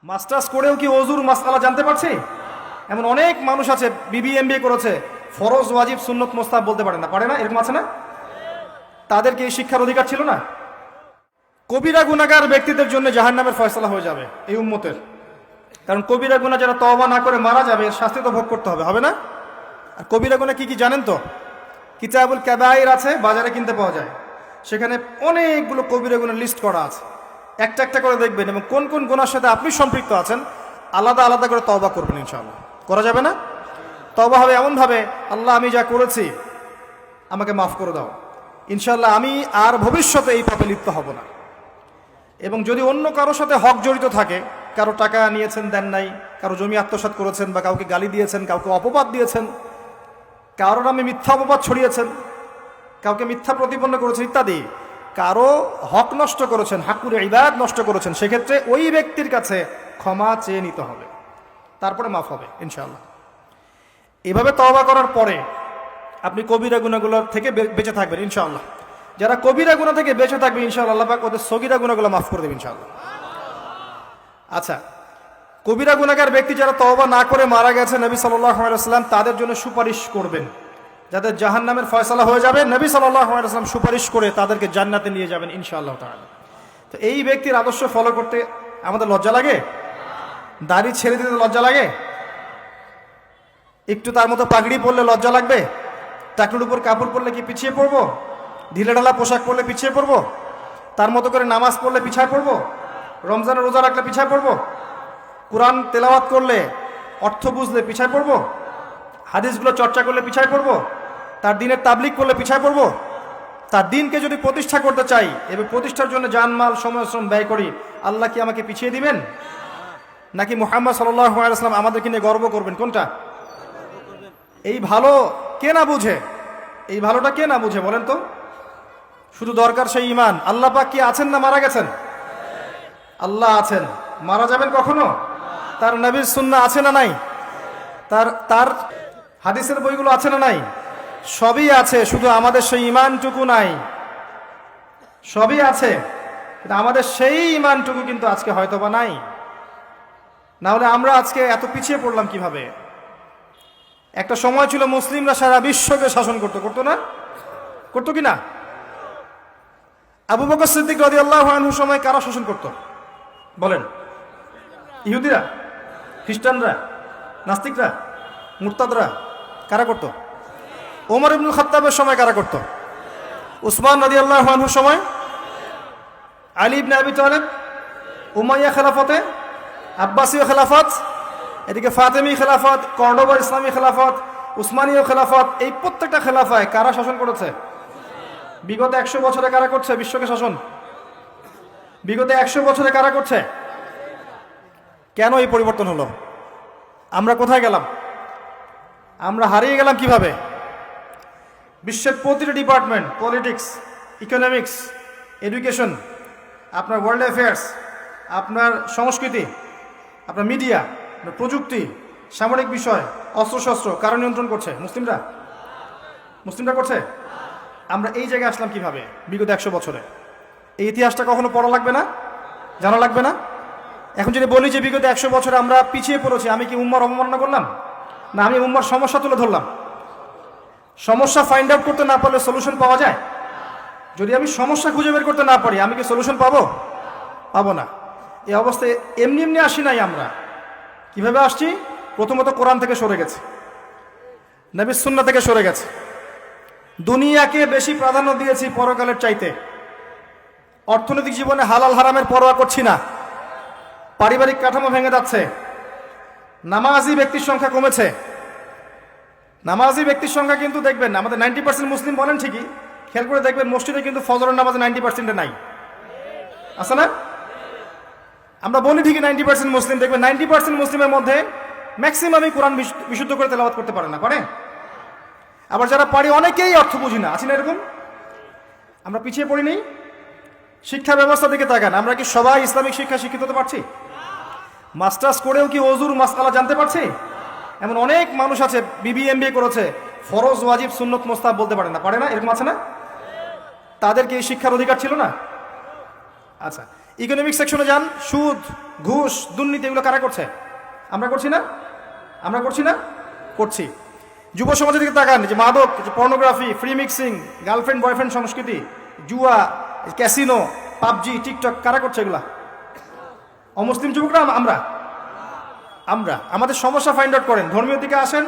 Masters করেও কি ওযুর মাসআলা জানতে পারছি? এমন অনেক মানুষ আছে বিবিএমবিএ করেছে, ফরজ ওয়াজিব সুন্নত মোস্তাহাব বলতে পারে না, এরকম আছে না? তাদেরকে এই শিক্ষার অধিকার ছিল না? কবিরা গুনাহগার ব্যক্তিদের জন্য জাহান্নামের ফয়সালা হয়ে যাবে এই উম্মতের। কারণ কবিরা গুনাহ যারা তওবা না করে মারা যাবে, এর শাস্তি তো ভোগ করতে হবে, হবে না? আর কবিরা গুনাহ কি কি জানেন তো? কিতাবুল কাবায়ের আছে, বাজারে কিনতে পাওয়া যায়। সেখানে অনেকগুলো কবিরা গুনাহ লিস্ট করা আছে। একটা একটা করে দেখবেন এবং কোন কোন গুনার সাথে আপনি সম্পৃক্ত আছেন আলাদা আলাদা করে তওবা করবেন। ইনশাআল্লাহ করা যাবে না? তওবা হবে এমনভাবে, আল্লাহ আমি যা করেছি আমাকে মাফ করে দাও, ইনশাআল্লাহ আমি আর ভবিষ্যতে এই পাপে লিপ্ত হব না। এবং যদি অন্য কারোর সাথে হক জড়িত থাকে, কারো টাকা নিয়েছেন দেন নাই, কারো জমি আত্মসাৎ করেছেন, বা কাউকে গালি দিয়েছেন, কাউকে অপবাদ দিয়েছেন, কারোর নামে মিথ্যা অপবাদ ছড়িয়েছেন, কাউকে মিথ্যা প্রতিপন্ন করেছেন ইত্যাদি, কারো হক নষ্ট করেছেন, হাকুর ইবাদত নষ্ট করেছেন, সেক্ষেত্রে ওই ব্যক্তির কাছে ক্ষমা চেয়ে নিতে হবে, তারপরে মাফ হবে ইনশাআল্লাহ। এভাবে তওবা করার পরে আপনি কবিরা গুনাহগুলোর থেকে বেঁচে থাকবেন ইনশাআল্লাহ। যারা কবিরা গুনাহ থেকে বেঁচে থাকবে ইনশাআল্লাহ, আল্লাহ পাক ওদের সগীরা গুনাহগুলো মাফ করে দেবেন ইনশাআল্লাহ। আচ্ছা, কবিরা গুনাহগার ব্যক্তি যারা তওবা না করে মারা গেছে, নবী সাল্লাল্লাহু আলাইহি ওয়াসাল্লাম তাদের জন্য সুপারিশ করবেন। যাদের জাহান্নামের ফয়সালা হয়ে যাবে, নবী সাল্লাল্লাহু আলাইহি ওয়াসাল্লাম সুপারিশ করে তাদেরকে জান্নাতে নিয়ে যাবেন ইনশাআল্লাহ তাআলা। তো এই ব্যক্তির আদর্শ ফলো করতে আমাদের লজ্জা লাগে? দাড়ি ছেড়ে দিতে লজ্জা লাগে? একটু তার মতো পাগড়ি পরলে লজ্জা লাগবে? টাকলুর উপর কাপড় পরলে কি পিছিয়ে পড়বো? ঢিলেঢালা পোশাক পরলে পিছিয়ে পড়বো? তার মতো করে নামাজ পড়লে পিছিয়ে পড়বো? রমজানের রোজা রাখলে পিছিয়ে পড়বো? কোরআন তেলাওয়াত করলে, অর্থ বুঝলে পিছিয়ে পড়বো? হাদিসগুলো চর্চা করলে পিছিয়ে পড়বো? তার দিনের তাবলিগ করলে পিছিয়ে পড়বো? তার দিনকে যদি প্রতিষ্ঠা করতে চাই এবং প্রতিষ্ঠার জন্য জানমাল সময় শ্রম ব্যয় করি, আল্লাহ কি আমাকে পিছিয়ে দিবেন? নাকি মুহাম্মদ সাল্লাল্লাহু আলাইহি ওয়াসাল্লাম আমাদেরকে নিয়ে গর্ব করবেন? কোনটা? এই ভালো কে না বুঝে? এই ভালোটা কে না বুঝে বলেন তো? শুধু দরকার সেই ঈমান। আল্লাহ পাক কি আছেন না মারা গেছেন? আল্লাহ আছেন। মারা যাবেন কখনো? তার নবীর সুন্নাহ আছে না নাই? তার হাদিসের বইগুলো আছে না নাই? সবই আছে, শুধু আমাদের সেই ঈমানটুকু নাই। সবই আছে, কিন্তু আমাদের সেই ঈমানটুকু কিন্তু আজকে হয়তোবা নাই। না হলে আমরা আজকে এত পিছিয়ে পড়লাম কিভাবে? একটা সময় ছিল মুসলিমরা সারা বিশ্বকে শাসন করতো না? করতো কি না? আবু বকর সিদ্দিক রাদিয়াল্লাহু আনহু সময় কারা শাসন করতো বলেন? ইহুদিরা, খ্রিস্টানরা, নাস্তিকরা, মুরতাদরা? কারা করতো? ওমর ইবনুল খাত্তাবের সময় কারা করতো? উসমান রাদিয়াল্লাহু আনহুর সময়? আলী ইবনে আবি তালেব? উমাইয়া খেলাফতে, আব্বাসীয় খেলাফত, এদিকে ফাতেমি খেলাফত, কর্ডোবার ইসলামী খেলাফত, উসমানীয় খেলাফত, এই প্রত্যেকটা খেলাফায় কারা শাসন করেছে? বিগত 100 বছরে কারা করছে বিশ্বকে শাসন? বিগত 100 বছরে কারা করছে? কেন এই পরিবর্তন হলো? আমরা কোথায় গেলাম? আমরা হারিয়ে গেলাম কিভাবে? বিশ্বের প্রতিটি ডিপার্টমেন্ট, পলিটিক্স, ইকোনমিক্স, এডুকেশন, আপনার ওয়ার্ল্ড অ্যাফেয়ার্স, আপনার সংস্কৃতি, আপনার মিডিয়া, আপনার প্রযুক্তি, সামরিক বিষয়, অস্ত্রশস্ত্র কারা নিয়ন্ত্রণ করছে? মুসলিমরা করছে। আমরা এই জায়গায় আসলাম কিভাবে বিগত 100 বছরে? এই ইতিহাসটা কখনো পড়া লাগবে না? জানা লাগবে না? এখন যদি বলি যে বিগত 100 বছরে আমরা পিছিয়ে পড়েছি, আমি কি উম্মার অবমাননা করলাম? না, আমি উম্মার সমস্যা তুলে ধরলাম। সমস্যা ফাইন্ড আউট করতে না পারলে সলিউশন পাওয়া যায়? যদি আমি সমস্যা খুঁজে বের করতে না পারি, আমি কি সলিউশন পাবো না। এই অবস্থায় এমনি আসি নাই আমরা। কিভাবে আসছি? প্রথমত কোরআন থেকে সরে গেছে, নবীর সুন্নাহ থেকে সরে গেছে, দুনিয়াকে বেশি প্রাধান্য দিয়েছি পরকালের চাইতে, অর্থনৈতিক জীবনে হালাল হারামের পরোয়া করছি না, পারিবারিক কাঠামো ভেঙে যাচ্ছে, নামাজি ব্যক্তির সংখ্যা কমেছে। নামাজি ব্যক্তির সংখ্যা কিন্তু দেখবেন আমাদের 90% মুসলিম বলেন ঠিকই, খেয়াল করে দেখবেন মসজিদে কিন্তু ফজরের নামাজে 90% নাই, আছে না? আমরা বলি ঠিকই 90% মুসলিম, দেখবেন 90% মুসলিমের মধ্যে ম্যাক্সিমামই কোরআন বিশুদ্ধ করে তেলাওয়াত করতে পারে না, পারে? আবার যারা পারি অনেকেই অর্থ বুঝি না, আছি না এরকম? আমরা পিছিয়ে পড়িনি। শিক্ষা ব্যবস্থা দিকে তাকান, আমরা কি সবাই ইসলামিক শিক্ষা শিক্ষিত হতে পারছি? মাস্টার্স করেও কি ওযুর মাসআলা জানতে পারছি? এমন অনেক মানুষ আছে বিবিএমবিএ করেছে, ফরজ ওয়াজিব সুন্নত মোস্তাহাব বলতে পারে না, এরকম আছে না? তাদেরকে এই শিক্ষার অধিকার ছিল না? আচ্ছা, ইকোনমিক সেকশনে যান, সুদ, ঘুষ, দুর্নীতি এগুলো কারা করছে? আমরা করছি না? আমরা করছি না? করছি। যুব সমাজের দিকে তাকান, যে মাদক, যে pornography, free mixing, girlfriend boyfriend সংস্কৃতি, জুয়া, ক্যাসিনো, পাবজি, টিকটক, কারা করছে এগুলা? অমুসলিম যুবকরা আমরা। আমাদের সমস্যা ফাইন্ড আউট করেন, ধর্মীয় দিকে আসেন,